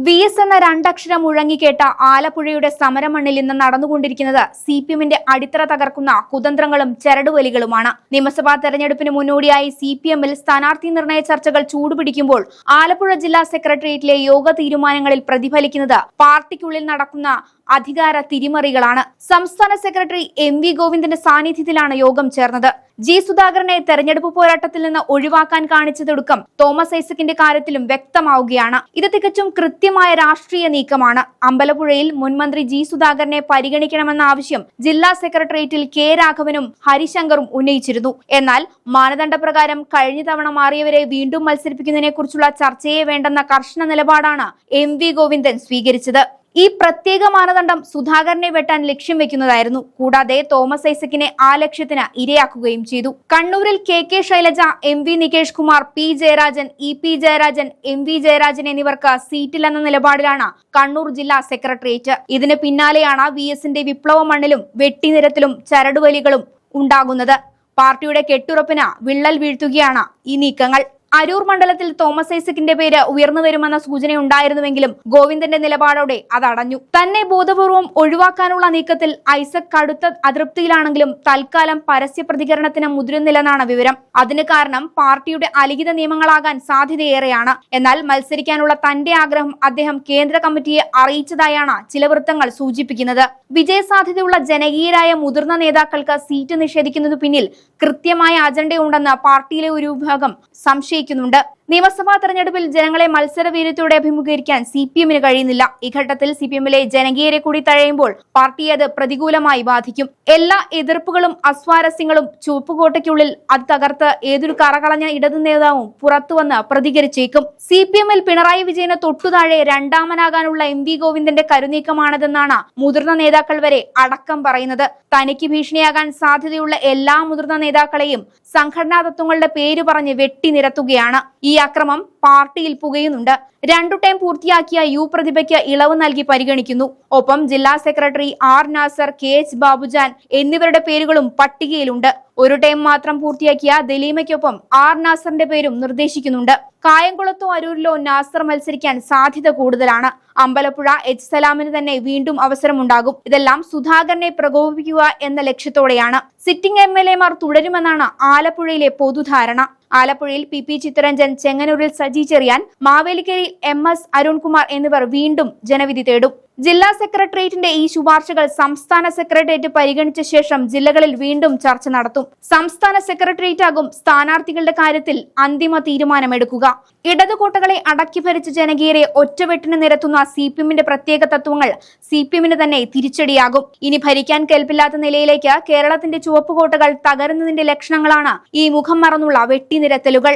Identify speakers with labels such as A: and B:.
A: VS എന്ന രണ്ടക്ഷരം മുഴങ്ങിക്കേട്ട ആലപ്പുഴയുടെ സമരമണ്ണിൽ ഇന്ന് നടന്നുകൊണ്ടിരിക്കുന്നത് CPM-ന്റെ അടിത്തറ തകർക്കുന്ന കുതന്ത്രങ്ങളും ചരടുവലികളുമാണ്. നിയമസഭാ തെരഞ്ഞെടുപ്പിന് മുന്നോടിയായി CPM-ൽ സ്ഥാനാർത്ഥി നിർണയ ചർച്ചകൾ ചൂടുപിടിക്കുമ്പോൾ ആലപ്പുഴ ജില്ലാ സെക്രട്ടേറിയറ്റിലെ യോഗ തീരുമാനങ്ങളിൽ പ്രതിഫലിക്കുന്നത് പാർട്ടിക്കുള്ളിൽ നടക്കുന്ന അധികാര തിരിമറികളാണ്. സംസ്ഥാന സെക്രട്ടറി MV ഗോവിന്ദന്റെ സാന്നിധ്യത്തിലാണ് യോഗം ചേർന്നത്. G സുധാകരനെ തെരഞ്ഞെടുപ്പ് പോരാട്ടത്തിൽ നിന്ന് ഒഴിവാക്കാൻ കാണിച്ചതൊടുക്കം തോമസ് ഐസക്കിന്റെ കാര്യത്തിലും വ്യക്തമാവുകയാണ്. ഇത് തികച്ചും കൃത്യമായ രാഷ്ട്രീയ നീക്കമാണ്. അമ്പലപ്പുഴയിൽ മുൻമന്ത്രി G സുധാകരനെ പരിഗണിക്കണമെന്ന ആവശ്യം ജില്ലാ സെക്രട്ടേറിയറ്റിൽ K രാഘവനും ഹരിശങ്കറും ഉന്നയിച്ചിരുന്നു. എന്നാൽ മാനദണ്ഡപ്രകാരം കഴിഞ്ഞ തവണ മാറിയവരെ വീണ്ടും മത്സരിപ്പിക്കുന്നതിനെ കുറിച്ചുള്ള ചർച്ചയെ വേണ്ടെന്ന കർശന നിലപാടാണ് MV ഗോവിന്ദൻ സ്വീകരിച്ചത്. ഈ പ്രത്യേക മാനദണ്ഡം സുധാകരനെ വെട്ടാൻ ലക്ഷ്യം വെക്കുന്നതായിരുന്നു. കൂടാതെ തോമസ് ഐസക്കിനെ ആ ലക്ഷ്യത്തിന് ഇരയാക്കുകയും ചെയ്തു. കണ്ണൂരിൽ KK Shailaja, MV Nikesh Kumar, P Jayarajan, EP Jayarajan, MV Jayarajan എന്നിവർക്ക് സീറ്റില്ലെന്ന നിലപാടിലാണ് കണ്ണൂർ ജില്ലാ സെക്രട്ടേറിയറ്റ്. ഇതിന് പിന്നാലെയാണ് VS-ന്റെ വിപ്ലവ മണ്ണിലും വെട്ടിനിരത്തിലും ചരടുവലികളും ഉണ്ടാകുന്നത്. പാർട്ടിയുടെ കെട്ടുറപ്പിന് വിള്ളൽ വീഴ്ത്തുകയാണ് ഈ നീക്കങ്ങൾ. അരൂർ മണ്ഡലത്തിൽ തോമസ് ഐസക്കിന്റെ പേര് ഉയർന്നു വരുമെന്ന സൂചനയുണ്ടായിരുന്നുവെങ്കിലും ഗോവിന്ദന്റെ നിലപാടോടെ അതടഞ്ഞു. തന്നെ ബോധപൂർവം ഒഴിവാക്കാനുള്ള നീക്കത്തിൽ ഐസക് കടുത്ത അതൃപ്തിയിലാണെങ്കിലും തൽക്കാലം പരസ്യ പ്രതികരണത്തിന് മുതിരുന്നില്ലെന്നാണ് വിവരം. അതിന് കാരണം പാർട്ടിയുടെ അലിഖിത നിയമങ്ങളാകാൻ സാധ്യതയേറെയാണ്. എന്നാൽ മത്സരിക്കാനുള്ള തന്റെ ആഗ്രഹം അദ്ദേഹം കേന്ദ്ര കമ്മിറ്റിയെ അറിയിച്ചതായാണ് ചില വൃത്തങ്ങൾ സൂചിപ്പിക്കുന്നത്. വിജയസാധ്യതയുള്ള ജനകീയരായ മുതിർന്ന നേതാക്കൾക്ക് സീറ്റ് നിഷേധിക്കുന്നതിനു പിന്നിൽ കൃത്യമായ അജണ്ടയുണ്ടെന്ന് പാർട്ടിയിലെ ഒരു വിഭാഗം സംശയിക്കുന്നുണ്ട്. നിയമസഭാ തെരഞ്ഞെടുപ്പിൽ ജനങ്ങളെ മത്സരവീര്യത്തോടെ അഭിമുഖീകരിക്കാൻ CPM-ന് കഴിയുന്നില്ല. ഈ ഘട്ടത്തിൽ CPM-ലെ ജനകീയരെ കൂടി തഴയുമ്പോൾ പാർട്ടിയെ അത് പ്രതികൂലമായി ബാധിക്കും. എല്ലാ എതിർപ്പുകളും അസ്വാരസ്യങ്ങളും ചുവപ്പുകോട്ടയ്ക്കുള്ളിൽ അത് തകർത്ത് ഏതൊരു കറകളഞ്ഞ ഇടതു നേതാവും പുറത്തുവന്ന് പ്രതികരിച്ചേക്കും. CPM-ൽ പിണറായി വിജയന് തൊട്ടുതാഴെ രണ്ടാമനാകാനുള്ള MV ഗോവിന്ദന്റെ കരുനീക്കമാണിതെന്നാണ് മുതിർന്ന നേതാക്കൾ വരെ അടക്കം പറയുന്നത്. തനിക്ക് ഭീഷണിയാകാൻ സാധ്യതയുള്ള എല്ലാ മുതിർന്ന നേതാക്കളെയും സംഘടനാ തത്വങ്ങളുടെ പേര് പറഞ്ഞ് വെട്ടിനിരത്തുകയാണ്. ഈ അക്രമം പാർട്ടിയിൽ പുകയുന്നുണ്ട്. 2 ടൈം പൂർത്തിയാക്കിയ U പ്രതിഭയ്ക്ക് ഇളവ് നൽകി പരിഗണിക്കുന്നു. ഒപ്പം ജില്ലാ secretary R Nasar, KH Babujan എന്നിവരുടെ പേരുകളും പട്ടികയിലുണ്ട്. 1 ടൈം മാത്രം പൂർത്തിയാക്കിയ ദലീമയ്ക്കൊപ്പം R നാസറിന്റെ പേരും നിർദ്ദേശിക്കുന്നുണ്ട്. കായംകുളത്തോ അരൂരിലോ നാസർ മത്സരിക്കാൻ സാധ്യത കൂടുതലാണ്. അമ്പലപ്പുഴ H സലാമിന് തന്നെ വീണ്ടും അവസരമുണ്ടാകും. ഇതെല്ലാം സുധാകരനെ പ്രകോപിപ്പിക്കുക എന്ന ലക്ഷ്യത്തോടെയാണ്. സിറ്റിംഗ് MLA-മാർ തുടരുമെന്നാണ് ആലപ്പുഴയിലെ പൊതുധാരണ. ആലപ്പുഴയിൽ PP ചിത്തരഞ്ജൻ, ചെങ്ങന്നൂരിൽ സജി ചെറിയാൻ, മാവേലിക്കരയിൽ MS അരുൺകുമാർ എന്നിവർ വീണ്ടും ജനവിധി തേടും. ജില്ലാ സെക്രട്ടേറിയറ്റിന്റെ ഈ ശുപാർശകൾ സംസ്ഥാന സെക്രട്ടേറിയറ്റ് പരിഗണിച്ച ശേഷം ജില്ലകളിൽ വീണ്ടും ചർച്ച നടത്തും. സംസ്ഥാന സെക്രട്ടേറിയറ്റ് ആകും സ്ഥാനാർത്ഥികളുടെ കാര്യത്തിൽ അന്തിമ തീരുമാനമെടുക്കുക. ഇടതുകോട്ടകളെ അടക്കി ഭരിച്ച ജനകീയരെ ഒറ്റവെട്ടിന് നിരത്തുന്ന CPM-ന്റെ പ്രത്യേക തത്വങ്ങൾ CPM-ന് തന്നെ തിരിച്ചടിയാകും. ഇനി ഭരിക്കാൻ കേൾപ്പില്ലാത്ത നിലയിലേക്ക് കേരളത്തിന്റെ ചുവപ്പുകോട്ടകൾ തകരുന്നതിന്റെ ലക്ഷണങ്ങളാണ് ഈ മുഖം മറന്നുള്ള വെട്ടിനിരത്തലുകൾ.